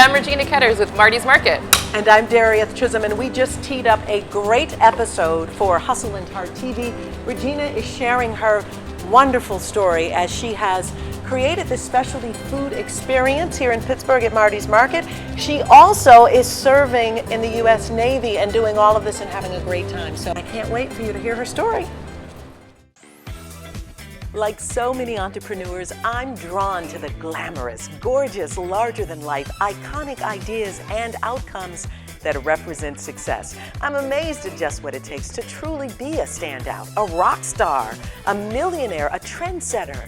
I'm Regina Koetters with Marty's Market. And I'm Darieth Chisolm, and we just teed up a great episode for Hustle and Heart TV. Regina is sharing her wonderful story as she has created this specialty food experience here in Pittsburgh at Marty's Market. She also is serving in the U.S. Navy and doing all of this and having a great time. So I can't wait for you to hear her story. Like so many entrepreneurs, I'm drawn to the glamorous, gorgeous, larger-than-life, iconic ideas and outcomes that represent success. I'm amazed at just what it takes to truly be a standout, a rock star, a millionaire, a trendsetter.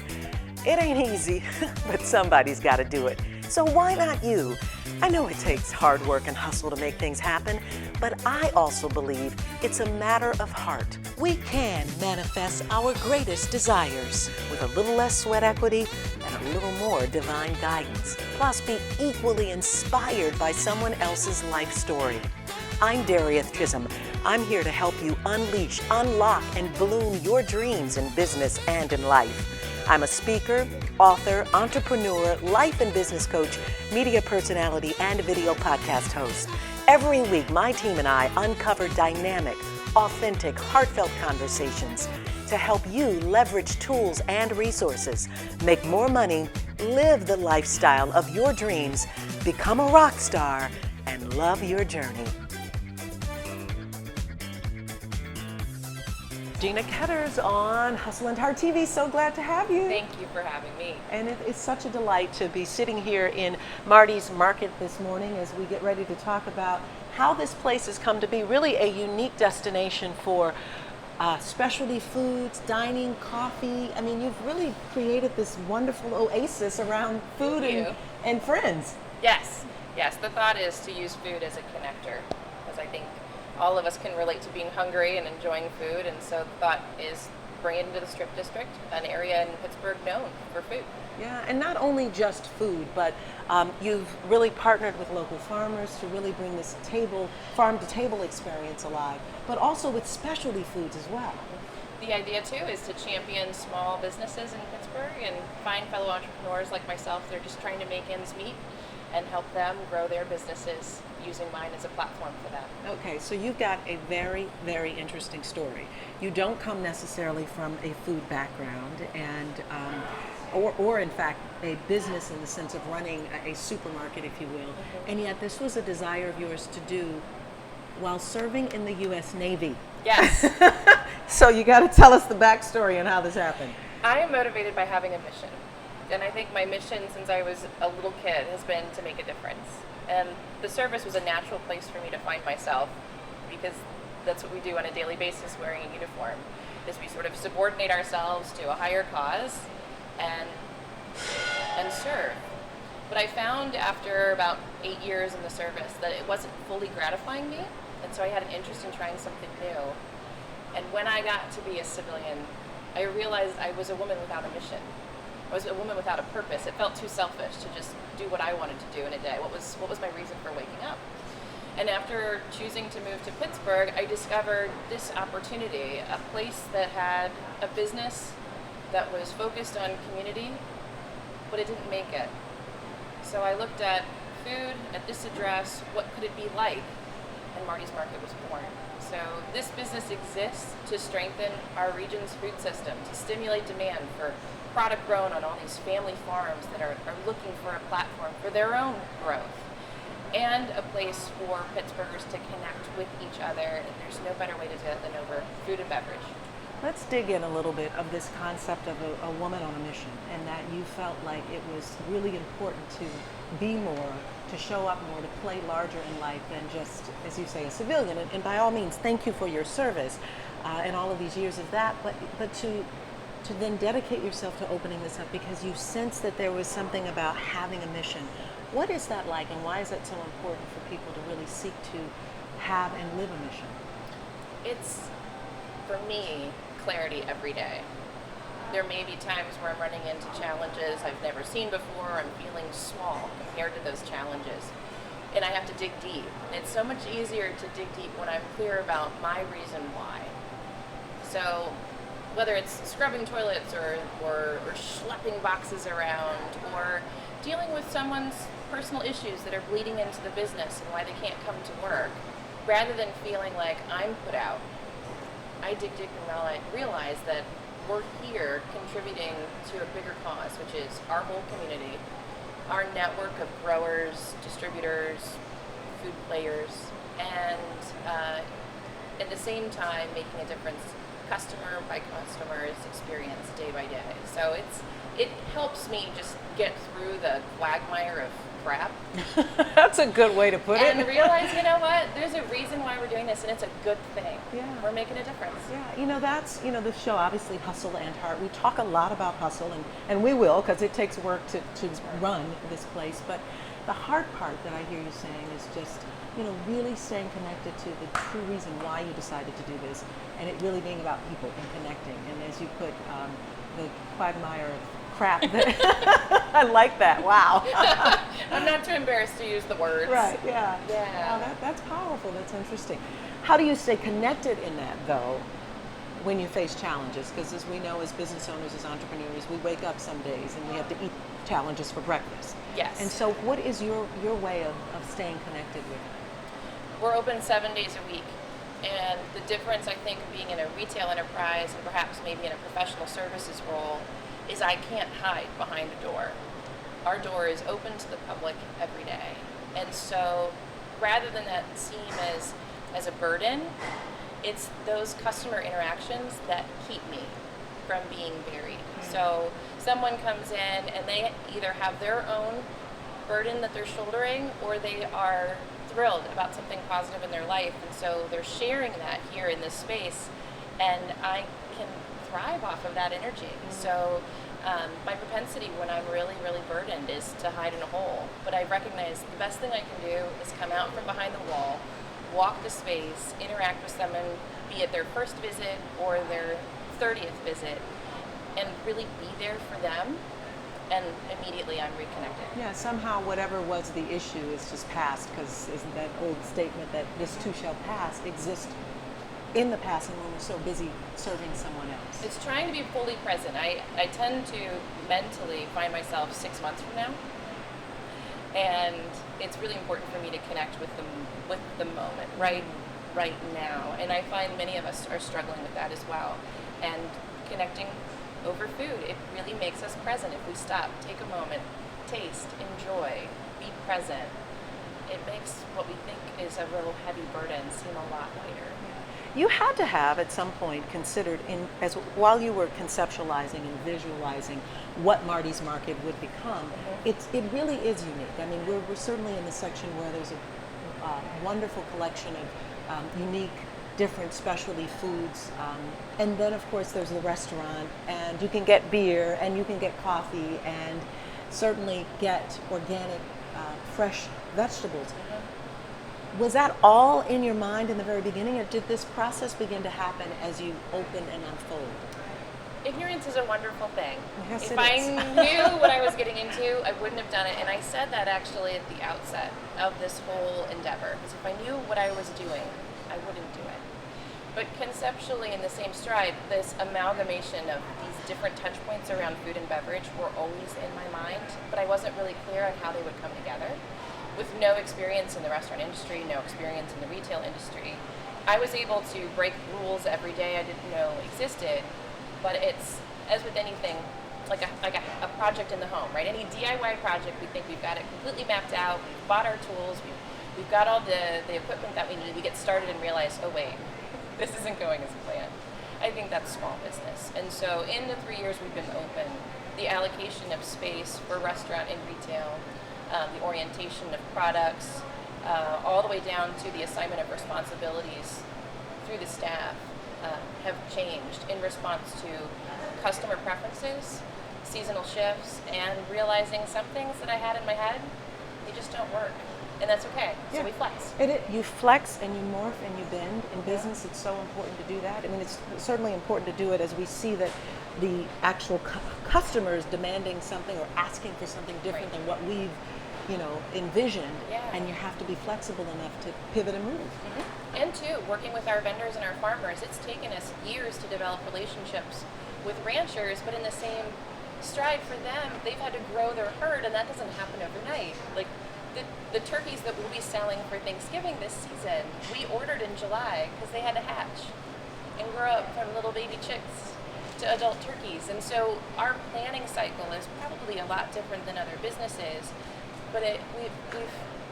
It ain't easy, but somebody's got to do it. So why not you? I know it takes hard work and hustle to make things happen, but I also believe it's a matter of heart. We can manifest our greatest desires with a little less sweat equity and a little more divine guidance. Plus, be equally inspired by someone else's life story. I'm Darieth Chisolm. I'm here to help you unleash, unlock, and bloom your dreams in business and in life. I'm a speaker, author, entrepreneur, life and business coach, media personality, and video podcast host. Every week, my team and I uncover dynamic, authentic, heartfelt conversations to help you leverage tools and resources, make more money, live the lifestyle of your dreams, become a rock star, and love your journey. Regina Koetters on Hustle and Heart TV. So glad to have you. Thank you for having me. And it's such a delight to be sitting here in Marty's Market this morning as we get ready to talk about how this place has come to be really a unique destination for specialty foods, dining, coffee. I mean, you've really created this wonderful oasis around food and friends. Yes, the thought is to use food as a connector, because I think all of us can relate to being hungry and enjoying food, and so the thought is bring it into the Strip District, an area in Pittsburgh known for food. Yeah, and not only just food, but you've really partnered with local farmers to really bring this farm-to-table experience alive, but also with specialty foods as well. The idea, too, is to champion small businesses in Pittsburgh and find fellow entrepreneurs like myself that are just trying to make ends meet and help them grow their businesses using mine as a platform for them. Okay, so you've got a very, very interesting story. You don't come necessarily from a food background and or in fact a business in the sense of running a supermarket, if you will, and yet this was a desire of yours to do while serving in the U.S. Navy. Yes. So you got to tell us the backstory and how this happened. I am motivated by having a mission. And I think my mission since I was a little kid has been to make a difference. And the service was a natural place for me to find myself, because that's what we do on a daily basis wearing a uniform, is we sort of subordinate ourselves to a higher cause and serve. But I found after about 8 years in the service that it wasn't fully gratifying me, and so I had an interest in trying something new. And when I got to be a civilian, I realized I was a woman without a mission. I was a woman without a purpose. It felt too selfish to just do what I wanted to do in a day. What was my reason for waking up? And after choosing to move to Pittsburgh, I discovered this opportunity, a place that had a business that was focused on community, but it didn't make it. So I looked at food at this address, what could it be like? And Marty's Market was born. So this business exists to strengthen our region's food system, to stimulate demand for product grown on all these family farms that are looking for a platform for their own growth, and a place for Pittsburghers to connect with each other. And there's no better way to do it than over food and beverage. Let's dig in a little bit of this concept of a woman on a mission, and that you felt like it was really important to be more, to show up more, to play larger in life than just, as you say, a civilian. And by all means, thank you for your service and all of these years of that, but to then dedicate yourself to opening this up because you sense that there was something about having a mission. What is that like, and why is that so important for people to really seek to have and live a mission? It's, for me, clarity every day. There may be times where I'm running into challenges I've never seen before. I'm feeling small compared to those challenges. And I have to dig deep. And it's so much easier to dig deep when I'm clear about my reason why. So whether it's scrubbing toilets or schlepping boxes around or dealing with someone's personal issues that are bleeding into the business and why they can't come to work, rather than feeling like I'm put out, I dig deep and realize that we're here contributing to a bigger cause, which is our whole community, our network of growers, distributors, food players, and at the same time making a difference customer by customer's experience day by day. So it helps me just get through the quagmire of crap. That's a good way to put it. And realize, you know what, there's a reason why we're doing this, and it's a good thing. Yeah. We're making a difference. Yeah, that's, the show, obviously, Hustle and Heart. We talk a lot about hustle, and we will, because it takes work to run this place. But the hard part that I hear you saying is just, really staying connected to the true reason why you decided to do this, and it really being about people and connecting. And as you put, the quagmire of crap. I like that. Wow. I'm not too embarrassed to use the words. Right. Yeah. Yeah. Wow, that's powerful. That's interesting. How do you stay connected in that, though, when you face challenges? Because as we know, as business owners, as entrepreneurs, we wake up some days and we have to eat challenges for breakfast. Yes. And so what is your way of staying connected with it? We're open 7 days a week. And the difference, I think, being in a retail enterprise and perhaps maybe in a professional services role is I can't hide behind a door. Our door is open to the public every day. And so rather than that seem as a burden, it's those customer interactions that keep me from being buried. Mm-hmm. So someone comes in and they either have their own burden that they're shouldering, or they are thrilled about something positive in their life, and so they're sharing that here in this space, and I can thrive off of that energy. Mm-hmm. So my propensity when I'm really, really burdened is to hide in a hole, but I recognize the best thing I can do is come out from behind the wall, walk the space, interact with someone, be it their first visit or their 30th visit, and really be there for them, and immediately I'm reconnected. Yeah, somehow whatever was the issue is just past, because isn't that old statement that this too shall pass exist in the past, and when we're so busy serving someone else? It's trying to be fully present. I tend to mentally find myself 6 months from now, and it's really important for me to connect with the moment, right now. And I find many of us are struggling with that as well. And connecting over food, it really makes us present. If we stop, take a moment, taste, enjoy, be present, it makes what we think is a real heavy burden seem a lot lighter. You had to have at some point considered, while you were conceptualizing and visualizing what Marty's Market would become, mm-hmm. It really is unique. I mean, we're certainly in the section where there's a wonderful collection of unique, different specialty foods, and then of course there's the restaurant, and you can get beer and you can get coffee and certainly get organic, fresh vegetables. Mm-hmm. Was that all in your mind in the very beginning, or did this process begin to happen as you open and unfold? Ignorance is a wonderful thing. Yes, if I knew what I was getting into, I wouldn't have done it. And I said that actually at the outset of this whole endeavor, because if I knew what I was doing, I wouldn't do it. But conceptually, in the same stride, this amalgamation of these different touch points around food and beverage were always in my mind, but I wasn't really clear on how they would come together. With no experience in the restaurant industry, no experience in the retail industry, I was able to break rules every day I didn't know existed. But it's, as with anything, like a project in the home, right? Any DIY project, we think we've got it completely mapped out, we've bought our tools, we've got all the equipment that we need. We get started and realize, oh wait, this isn't going as planned. I think that's small business. And so in the 3 years we've been open, the allocation of space for restaurant and retail, the orientation of products, all the way down to the assignment of responsibilities through the staff, have changed in response to customer preferences, seasonal shifts, and realizing some things that I had in my head, they just don't work. And that's okay. So yeah. We flex. You flex and you morph and you bend. In business, it's so important to do that. I mean, it's certainly important to do it as we see that the actual customers demanding something or asking for something different than what we've envisioned, Yeah. and you have to be flexible enough to pivot and move. Mm-hmm. And too, working with our vendors and our farmers, it's taken us years to develop relationships with ranchers, but in the same stride for them, they've had to grow their herd, and that doesn't happen overnight. Like the turkeys that we'll be selling for Thanksgiving this season, we ordered in July because they had to hatch and grow up from little baby chicks to adult turkeys. And so our planning cycle is probably a lot different than other businesses, but we've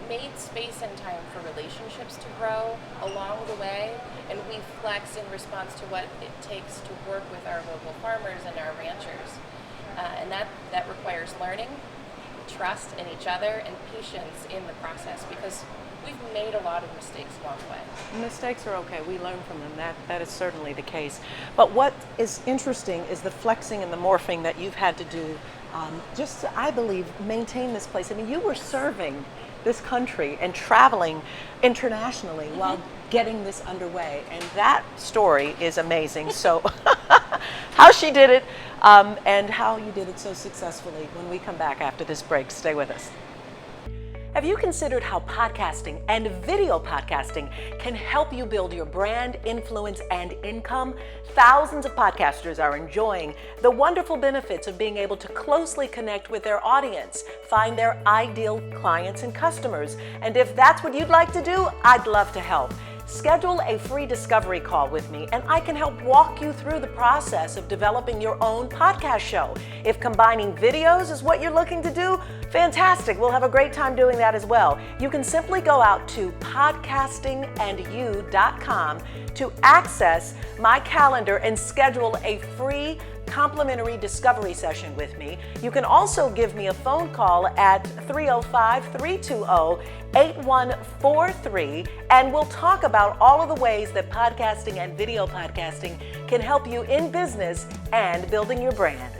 made space and time for relationships to grow along the way, and we flex in response to what it takes to work with our local farmers and our ranchers. And that requires learning, trust in each other, and patience in the process, because we've made a lot of mistakes along the way. Mistakes are okay. We learn from them. That is certainly the case. But what is interesting is the flexing and the morphing that you've had to do just to, I believe, maintain this place. I mean, you were serving this country and traveling internationally while getting this underway. And that story is amazing. So how she did it and how you did it so successfully when we come back after this break. Stay with us. Have you considered how podcasting and video podcasting can help you build your brand, influence, and income? Thousands of podcasters are enjoying the wonderful benefits of being able to closely connect with their audience, find their ideal clients and customers. And if that's what you'd like to do, I'd love to help. Schedule a free discovery call with me, and I can help walk you through the process of developing your own podcast show. If combining videos is what you're looking to do, fantastic. We'll have a great time doing that as well. You can simply go out to podcastingandyou.com to access my calendar and schedule a free complimentary discovery session with me. You can also give me a phone call at 305-320-8143, and we'll talk about all of the ways that podcasting and video podcasting can help you in business and building your brand.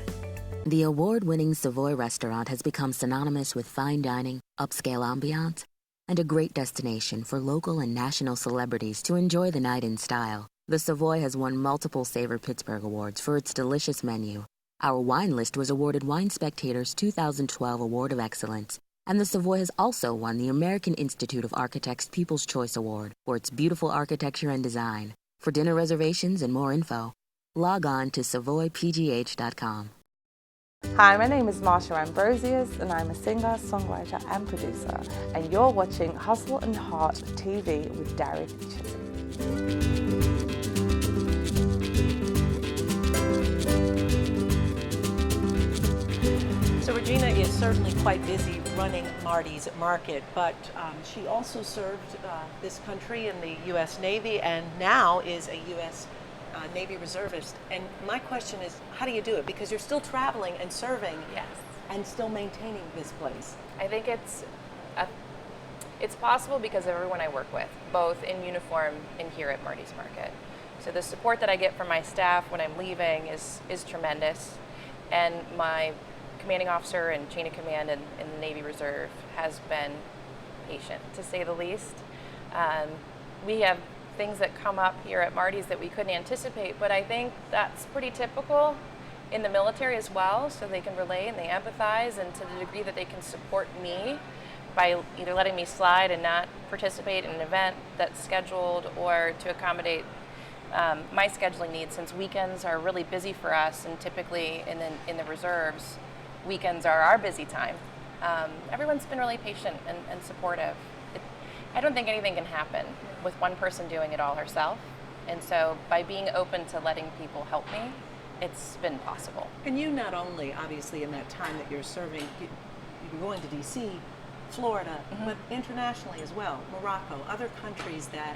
The award-winning Savoy restaurant has become synonymous with fine dining, upscale ambiance, and a great destination for local and national celebrities to enjoy the night in style. The Savoy has won multiple Savor Pittsburgh awards for its delicious menu. Our wine list was awarded Wine Spectator's 2012 Award of Excellence, and the Savoy has also won the American Institute of Architects' People's Choice Award for its beautiful architecture and design. For dinner reservations and more info, log on to savoypgh.com. Hi, my name is Marsha Ambrosius, and I'm a singer, songwriter and producer, and you're watching Hustle and Heart TV with Darieth Chisolm. So Regina is certainly quite busy running Marty's Market, but she also served this country in the U.S. Navy and now is a U.S. Navy reservist. And my question is, how do you do it? Because you're still traveling and serving and still maintaining this place. I think it's possible because of everyone I work with, both in uniform and here at Marty's Market. So the support that I get from my staff when I'm leaving is tremendous, and my commanding officer and chain of command in the Navy Reserve has been patient, to say the least. We have things that come up here at Marty's that we couldn't anticipate, but I think that's pretty typical in the military as well, so they can relate and they empathize, and to the degree that they can support me by either letting me slide and not participate in an event that's scheduled, or to accommodate my scheduling needs, since weekends are really busy for us, and typically in the reserves, weekends are our busy time. Everyone's been really patient and supportive. I don't think anything can happen with one person doing it all herself, and so by being open to letting people help me, it's been possible. And you not only, obviously, in that time that you're serving, you're going to D.C., Florida, but internationally as well, Morocco, other countries that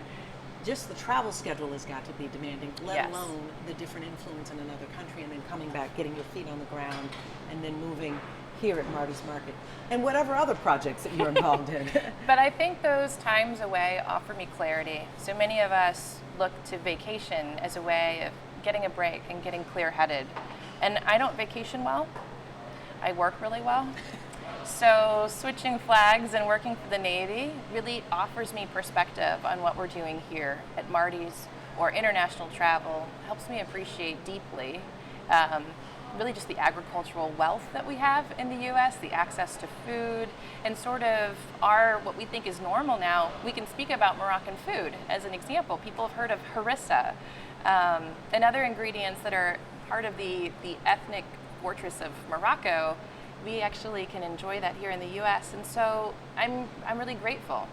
just the travel schedule has got to be demanding, let alone the different influence in another country, and then coming back, getting your feet on the ground, and then moving here at Marty's Market, and whatever other projects that you're involved in. But I think those times away offer me clarity. So many of us look to vacation as a way of getting a break and getting clear-headed. And I don't vacation well. I work really well. So switching flags and working for the Navy really offers me perspective on what we're doing here at Marty's or international travel. Helps me appreciate deeply really just the agricultural wealth that we have in the U.S., the access to food, and sort of what we think is normal now. We can speak about Moroccan food as an example. People have heard of harissa and other ingredients that are part of the ethnic fortress of Morocco. We actually can enjoy that here in the U.S., and so I'm really grateful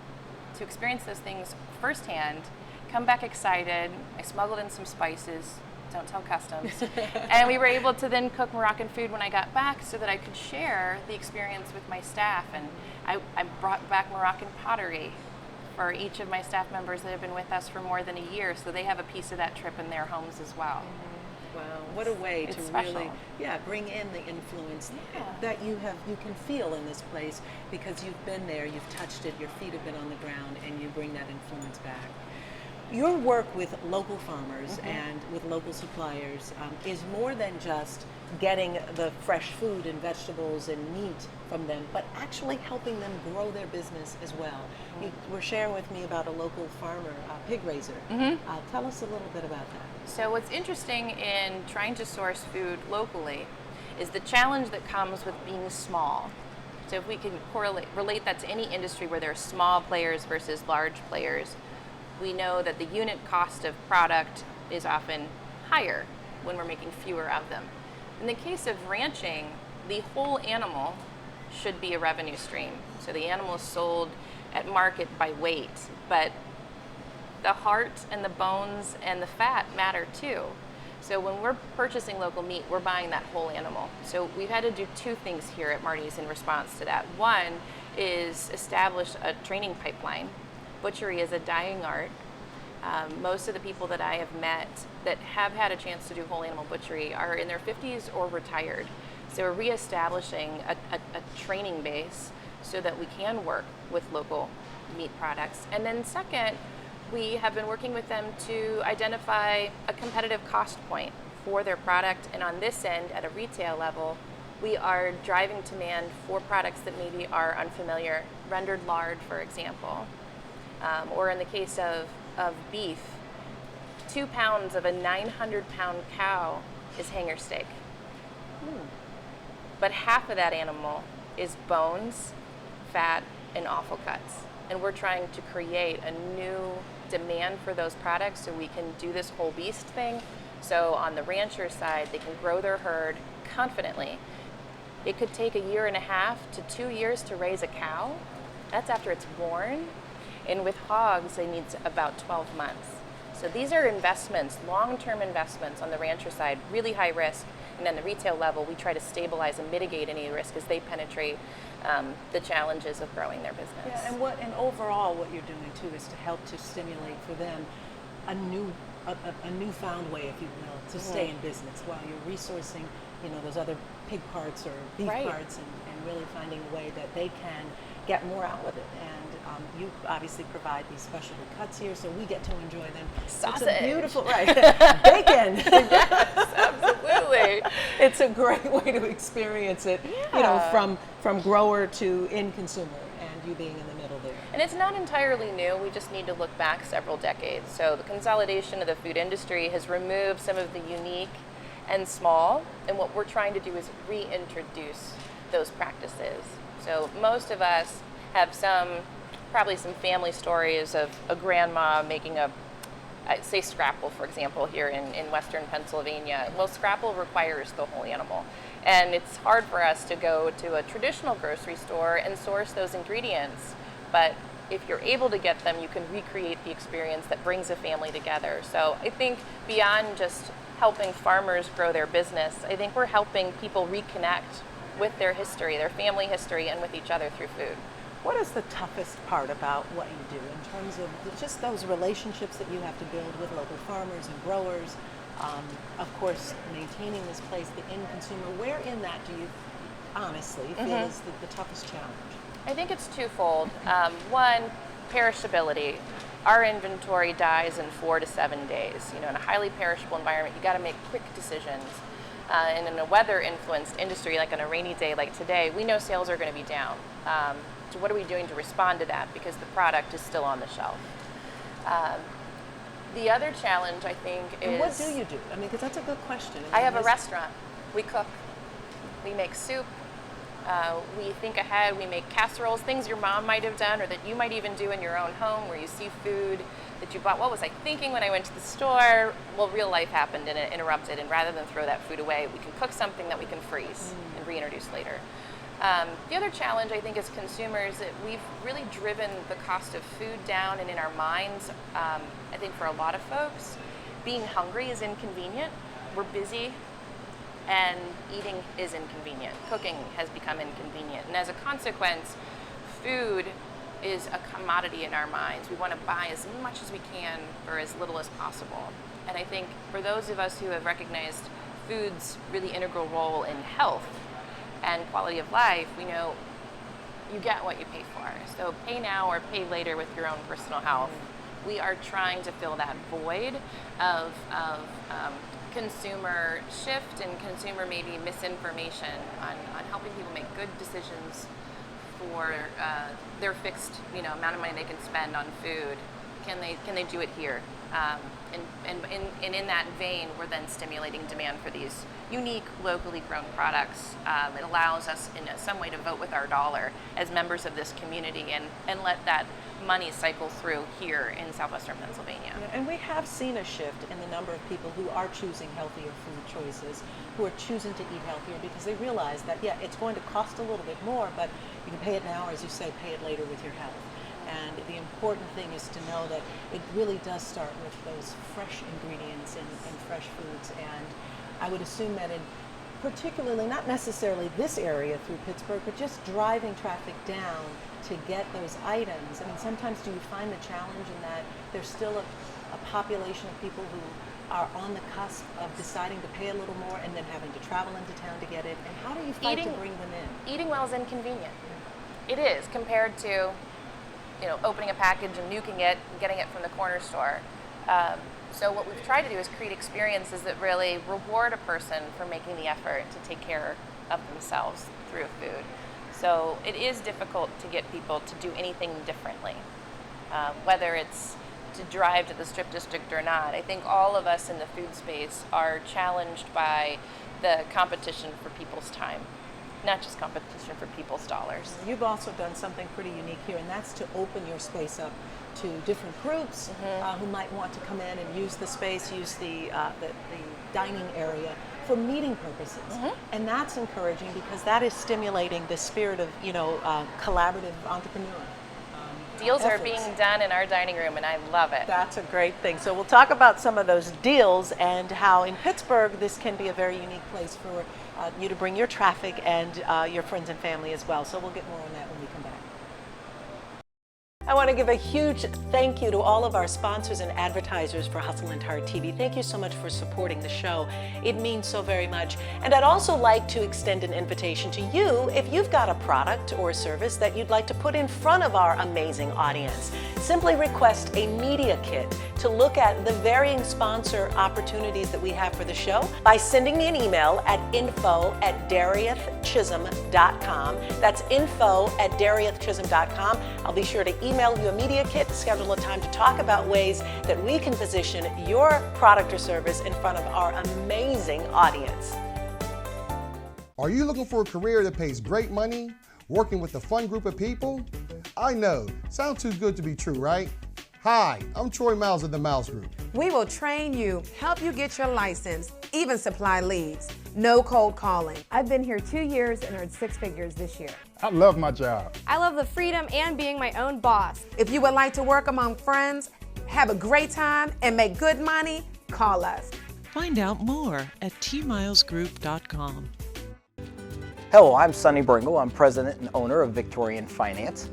to experience those things firsthand, come back excited. I smuggled in some spices, don't tell customs. And we were able to then cook Moroccan food when I got back so that I could share the experience with my staff. And I brought back Moroccan pottery for each of my staff members that have been with us for more than a year, so they have a piece of that trip in their homes as well. Wow, what a way to special. Really, bring in the influence that you can feel in this place, because you've been there, you've touched it, your feet have been on the ground, and you bring that influence back. Your work with local farmers and with local suppliers is more than just getting the fresh food and vegetables and meat from them, but actually helping them grow their business as well. You were sharing with me about a local farmer, pig raiser. Tell us a little bit about that. So what's interesting in trying to source food locally is the challenge that comes with being small. So if we can relate that to any industry where there are small players versus large players, we know that the unit cost of product is often higher when we're making fewer of them. In the case of ranching, the whole animal should be a revenue stream. So the animal is sold at market by weight, but the heart and the bones and the fat matter too. So when we're purchasing local meat, we're buying that whole animal. So we've had to do two things here at Marty's in response to that. One is establish a training pipeline. Butchery is a dying art. Most of the people that I have met that have had a chance to do whole animal butchery are in their 50s or retired. So we're reestablishing a training base so that we can work with local meat products. And then second, we have been working with them to identify a competitive cost point for their product. And on this end, at a retail level, we are driving demand for products that maybe are unfamiliar, rendered lard, for example. Or in the case of beef, 2 pounds of a 900-pound cow is hanger steak. But half of that animal is bones, fat, and offal cuts. And we're trying to create a new demand for those products so we can do this whole beast thing. So on the rancher side, they can grow their herd confidently. It could take 1.5 to 2 years to raise a cow. That's after it's born. And with hogs, they need about 12 months. So these are investments, long-term investments on the rancher side, really high risk. And then the retail level, we try to stabilize and mitigate any risk as they penetrate the challenges of growing their business. Yeah, and overall, what you're doing too is to help to stimulate for them a newfound way, if you will, to stay in business while you're resourcing, those other pig parts or beef parts, and really finding a way that they can get more out of it. And you obviously provide these specialty cuts here, so we get to enjoy them. Sausage. It's a beautiful, bacon. Yes, absolutely. It's a great way to experience it, from grower to end consumer, and you being in the middle there. And it's not entirely new. We just need to look back several decades. So the consolidation of the food industry has removed some of the unique and small, and what we're trying to do is reintroduce those practices. So most of us have probably some family stories of a grandma making say scrapple, for example, here in Western Pennsylvania. Well, scrapple requires the whole animal. And it's hard for us to go to a traditional grocery store and source those ingredients. But if you're able to get them, you can recreate the experience that brings a family together. So I think beyond just helping farmers grow their business, I think we're helping people reconnect with their history, their family history, and with each other through food. What is the toughest part about what you do in terms of just those relationships that you have to build with local farmers and growers? Of course, maintaining this place, the end consumer. Where in that do you honestly feel is the toughest challenge? I think it's twofold. One, perishability. Our inventory dies in 4 to 7 days. In a highly perishable environment, you got to make quick decisions. And in a weather-influenced industry, like on a rainy day like today, we know sales are going to be down. So what are we doing to respond to that? Because the product is still on the shelf. The other challenge, I think, is... And what do you do? I mean, because that's a good question. I have a restaurant. We cook. We make soup. We think ahead. We make casseroles, things your mom might have done or that you might even do in your own home where you see food that you bought. What was I thinking when I went to the store? Well, real life happened and it interrupted, and rather than throw that food away, we can cook something that we can freeze and reintroduce later. The other challenge, I think, as consumers, we've really driven the cost of food down, and in our minds, I think for a lot of folks, being hungry is inconvenient. We're busy, and eating is inconvenient. Cooking has become inconvenient, and as a consequence, food is a commodity in our minds. We want to buy as much as we can for as little as possible. And I think for those of us who have recognized food's really integral role in health and quality of life, we know you get what you pay for. So pay now or pay later with your own personal health. We are trying to fill that void of consumer shift and consumer maybe misinformation on helping people make good decisions for their fixed amount of money they can spend on food. Can they do it here? And in that vein, we're then stimulating demand for these unique, locally grown products. It allows us in some way to vote with our dollar as members of this community and let that money cycle through here in southwestern Pennsylvania. Yeah, and we have seen a shift in the number of people who are choosing healthier food choices, who are choosing to eat healthier because they realize that, yeah, it's going to cost a little bit more, but you can pay it now, or as you say, pay it later with your health. And the important thing is to know that it really does start with those fresh ingredients in fresh foods. And I would assume that in particularly, not necessarily this area through Pittsburgh, but just driving traffic down to get those items. I mean, sometimes do you find the challenge in that there's still a population of people who are on the cusp of deciding to pay a little more and then having to travel into town to get it? And how do you fight to bring them in? Eating well is inconvenient. It is, compared to opening a package and nuking it and getting it from the corner store. So what we've tried to do is create experiences that really reward a person for making the effort to take care of themselves through food. So it is difficult to get people to do anything differently, whether it's to drive to the strip district or not. I think all of us in the food space are challenged by the competition for people's time, not just competition for people's dollars. You've also done something pretty unique here, and that's to open your space up to different groups who might want to come in and use the space, use the dining area for meeting purposes. And that's encouraging because that is stimulating the spirit of, collaborative entrepreneur. Deals are being done in our dining room, and I love it. That's a great thing. So we'll talk about some of those deals and how in Pittsburgh this can be a very unique place for you to bring your traffic and your friends and family as well. So we'll get more on that when we come back. I want to give a huge thank you to all of our sponsors and advertisers for Hustle and Heart TV. Thank you so much for supporting the show. It means so very much. And I'd also like to extend an invitation to you if you've got a product or a service that you'd like to put in front of our amazing audience. Simply request a media kit to look at the varying sponsor opportunities that we have for the show by sending me an email at info@dariethchisolm.com. That's info@dariethchisolm.com. I'll be sure to email you a media kit to schedule a time to talk about ways that we can position your product or service in front of our amazing audience. Are you looking for a career that pays great money, working with a fun group of people? I know, sounds too good to be true, right? Hi, I'm Troy Miles of the Miles Group. We will train you, help you get your license, even supply leads. No cold calling. I've been here 2 years and earned 6 figures this year. I love my job. I love the freedom and being my own boss. If you would like to work among friends, have a great time, and make good money, call us. Find out more at tmilesgroup.com. Hello, I'm Sonny Bringle. I'm president and owner of Victorian Finance.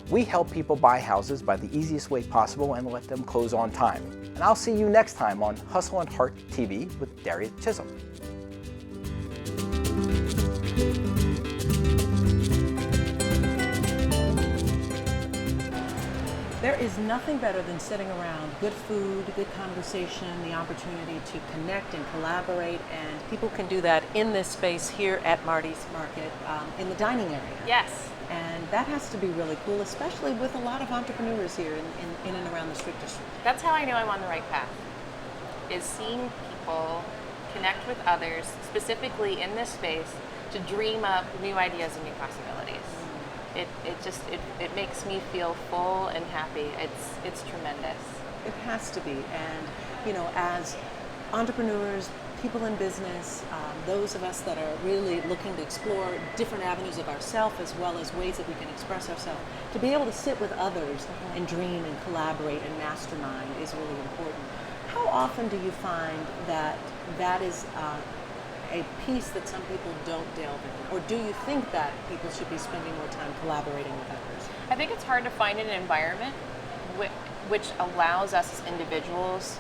We help people buy houses by the easiest way possible and let them close on time. And I'll see you next time on Hustle and Heart TV with Darieth Chisolm. There is nothing better than sitting around good food, good conversation, the opportunity to connect and collaborate, and people can do that in this space here at Marty's Market in the dining area. Yes. And that has to be really cool, especially with a lot of entrepreneurs here in and around the Strip District. That's how I know I'm on the right path, is seeing people connect with others, specifically in this space, to dream up new ideas and new possibilities. It makes me feel full and happy. It's tremendous. It has to be. And, you know, as entrepreneurs, people in business, those of us that are really looking to explore different avenues of ourselves as well as ways that we can express ourselves, to be able to sit with others and dream and collaborate and mastermind is really important. How often do you find that that is a piece that some people don't delve in? Or do you think that people should be spending more time collaborating with others? I think it's hard to find an environment which allows us as individuals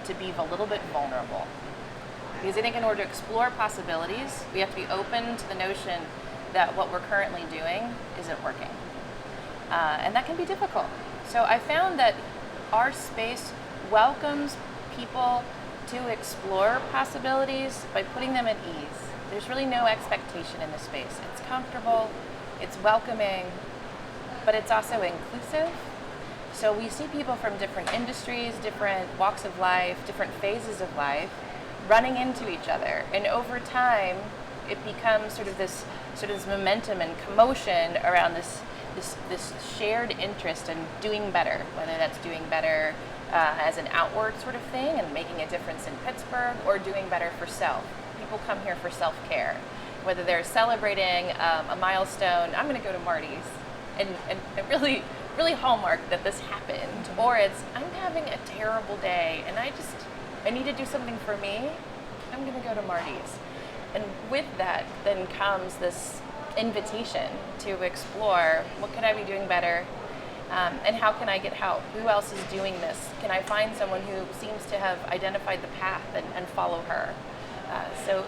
to be a little bit vulnerable. Because I think in order to explore possibilities, we have to be open to the notion that what we're currently doing isn't working. And that can be difficult. So I found that our space welcomes people to explore possibilities by putting them at ease. There's really no expectation in this space. It's comfortable, it's welcoming, but it's also inclusive. So we see people from different industries, different walks of life, different phases of life, running into each other. And over time, it becomes sort of this momentum and commotion around this shared interest in doing better, whether that's doing better as an outward sort of thing and making a difference in Pittsburgh, or doing better for self. People come here for self-care. Whether they're celebrating a milestone, I'm going to go to Marty's and really hallmark that this happened, or it's, I'm having a terrible day and I need to do something for me, I'm going to go to Marty's. And with that then comes this invitation to explore, what could I be doing better, and how can I get help? Who else is doing this? Can I find someone who seems to have identified the path and follow her? So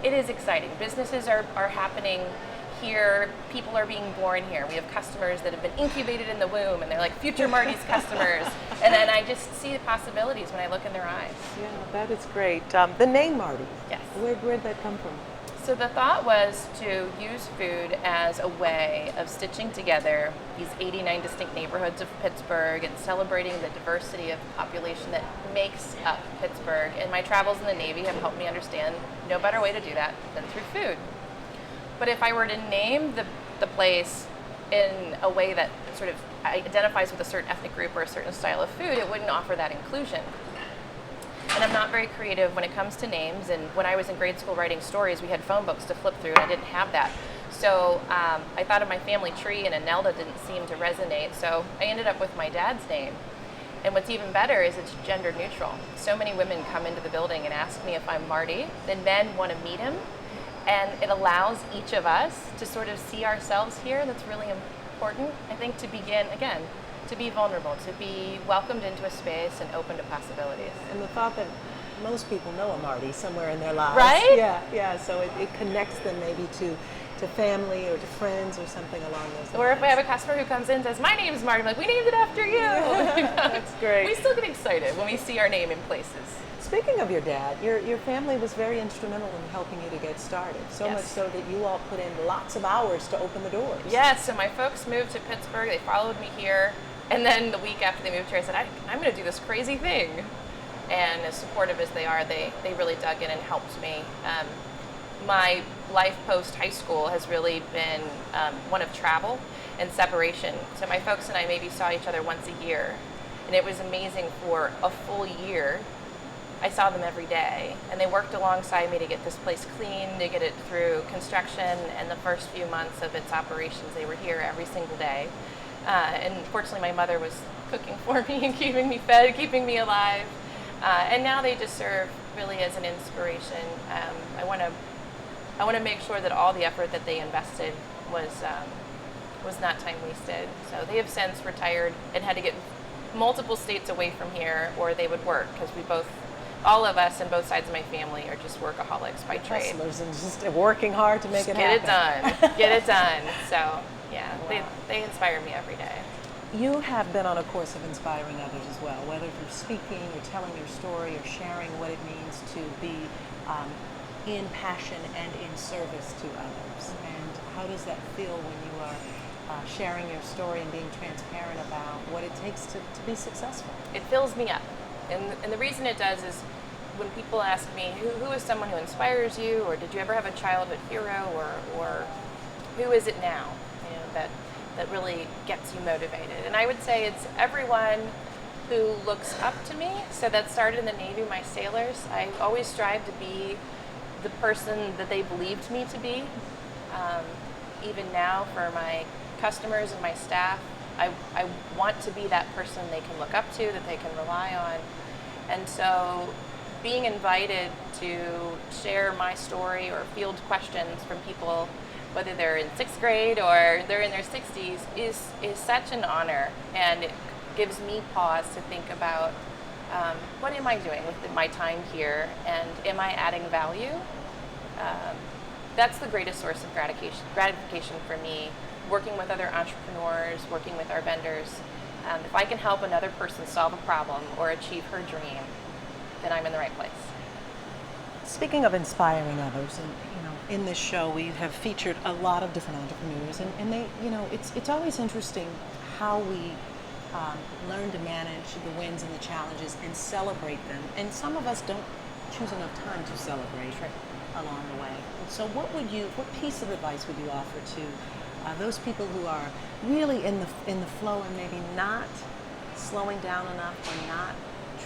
it is exciting. Businesses are happening here. People are being born here. We have customers that have been incubated in the womb, and they're like future Marty's customers. And then I just see the possibilities when I look in their eyes. Yeah, that is great. The name Marty. Yes. Where'd that come from? So the thought was to use food as a way of stitching together these 89 distinct neighborhoods of Pittsburgh and celebrating the diversity of the population that makes up Pittsburgh. And my travels in the Navy have helped me understand no better way to do that than through food. But if I were to name the place in a way that sort of identifies with a certain ethnic group or a certain style of food, it wouldn't offer that inclusion. And I'm not very creative when it comes to names. And when I was in grade school writing stories, we had phone books to flip through, and I didn't have that. So I thought of my family tree, and Anelda didn't seem to resonate. So I ended up with my dad's name. And what's even better is it's gender neutral. So many women come into the building and ask me if I'm Marty, then men want to meet him. And it allows each of us to sort of see ourselves here. That's really important, I think, to begin, again, to be vulnerable, to be welcomed into a space and open to possibilities. And the thought that most people know a Marty somewhere in their lives. Right? Yeah. So it connects them maybe to family or to friends or something along those lines. Or if I have a customer who comes in and says, my name is Marty, I'm like, we named it after you. That's great. We still get excited when we see our name in places. Speaking of your dad, your family was very instrumental in helping you to get started. So Yes. much so that you all put in lots of hours to open the doors. Yes, so my folks moved to Pittsburgh. They followed me here. And then the week after they moved here, I said, I'm going to do this crazy thing. And as supportive as they are, they really dug in and helped me. My life post-high school has really been one of travel and separation. So my folks and I maybe saw each other once a year. And it was amazing for a full year. I saw them every day, and they worked alongside me to get this place clean, to get it through construction, and the first few months of its operations, they were here every single day. And fortunately, my mother was cooking for me and keeping me fed, keeping me alive. And now they just serve really as an inspiration. I want to make sure that all the effort that they invested was not time wasted. So they have since retired and had to get multiple states away from here, or they would work, because all of us and both sides of my family are just workaholics by trade. Hustlers and just working hard to make it happen. Get it done. So yeah, wow. They inspire me every day. You have been on a course of inspiring others as well, whether through speaking or telling your story or sharing what it means to be in passion and in service to others. And how does that feel when you are sharing your story and being transparent about what it takes to be successful? It fills me up. And the reason it does is when people ask me, who is someone who inspires you, or did you ever have a childhood hero, or who is it now, that really gets you motivated? And I would say it's everyone who looks up to me. So that started in the Navy, my sailors. I always strive to be the person that they believed me to be. Even now for my customers and my staff, I want to be that person they can look up to, that they can rely on. And so being invited to share my story or field questions from people, whether they're in 6th grade or they're in their 60s, is such an honor, and it gives me pause to think about what am I doing with my time here, and am I adding value? That's the greatest source of gratification for me, working with other entrepreneurs, working with our vendors. If I can help another person solve a problem or achieve her dream, then I'm in the right place. Speaking of inspiring others, and in this show we have featured a lot of different entrepreneurs, and they, it's always interesting how we learn to manage the wins and the challenges and celebrate them. And some of us don't choose enough time to celebrate along the way. And so what piece of advice would you offer to those people who are really in the flow and maybe not slowing down enough, or not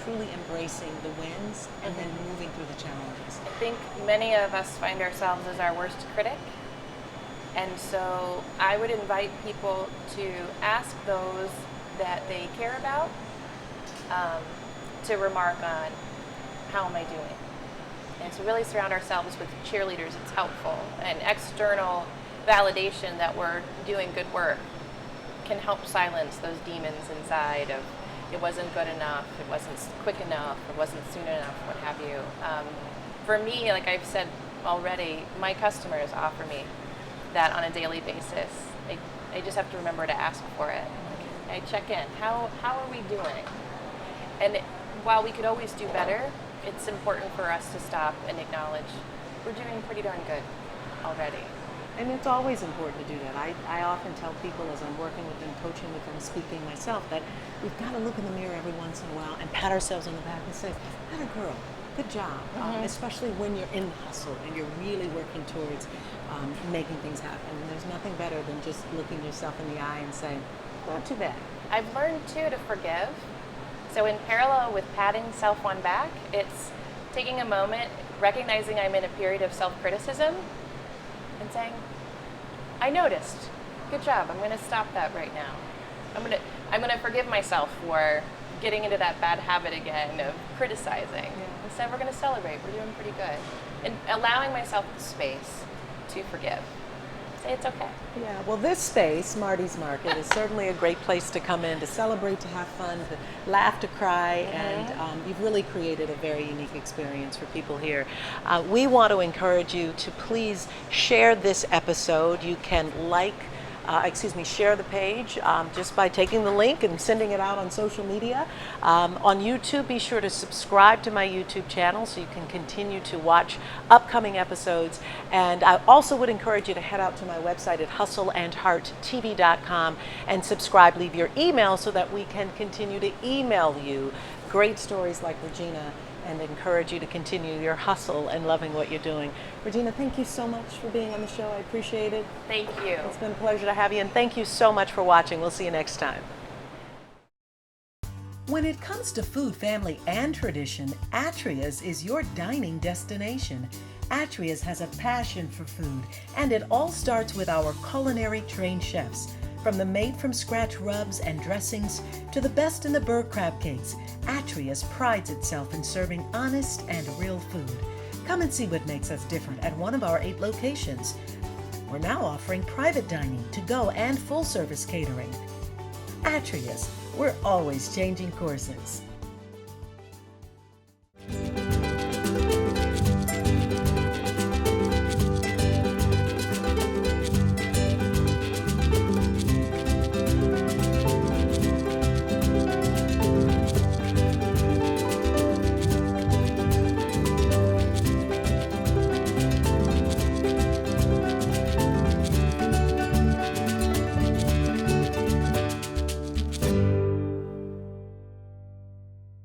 truly embracing the wins and then moving through the challenges? I think many of us find ourselves as our worst critic. And so I would invite people to ask those that they care about to remark on, how am I doing? And to really surround ourselves with cheerleaders, it's helpful. And external validation that we're doing good work can help silence those demons inside of, it wasn't good enough, it wasn't quick enough, it wasn't soon enough, what have you. For me, like I've said already, my customers offer me that on a daily basis. I just have to remember to ask for it. I check in. How are we doing? And while we could always do better, it's important for us to stop and acknowledge we're doing pretty darn good already. And it's always important to do that. I often tell people as I'm working with them, coaching with them, speaking myself, that we've got to look in the mirror every once in a while and pat ourselves on the back and say, "Atta girl, good job." Especially when you're in the hustle and you're really working towards making things happen. And there's nothing better than just looking yourself in the eye and saying, "Not too bad." I've learned too to forgive. So in parallel with patting self on back, it's taking a moment, recognizing I'm in a period of self-criticism, and saying, I noticed. Good job. I'm going to stop that right now. I'm going to forgive myself for getting into that bad habit again of criticizing. Instead, we're going to celebrate. We're doing pretty good. And allowing myself the space to forgive. Say it's okay. Yeah, well, this space, Marty's Market, is certainly a great place to come in, to celebrate, to have fun, to laugh, to cry, and you've really created a very unique experience for people here. We want to encourage you to please share this episode. You can share the page just by taking the link and sending it out on social media. On YouTube, be sure to subscribe to my YouTube channel so you can continue to watch upcoming episodes. And I also would encourage you to head out to my website at hustleandhearttv.com and subscribe, leave your email so that we can continue to email you great stories like Regina, and encourage you to continue your hustle and loving what you're doing. Regina, thank you so much for being on the show. I appreciate it. Thank you. It's been a pleasure to have you, and thank you so much for watching. We'll see you next time. When it comes to food, family, and tradition, Atria's is your dining destination. Atria's has a passion for food, and it all starts with our culinary trained chefs. From the made-from-scratch rubs and dressings to the best in the Burg crab cakes, Atria's prides itself in serving honest and real food. Come and see what makes us different at one of our 8 locations. We're now offering private dining, to-go, and full-service catering. Atria's, we're always changing courses.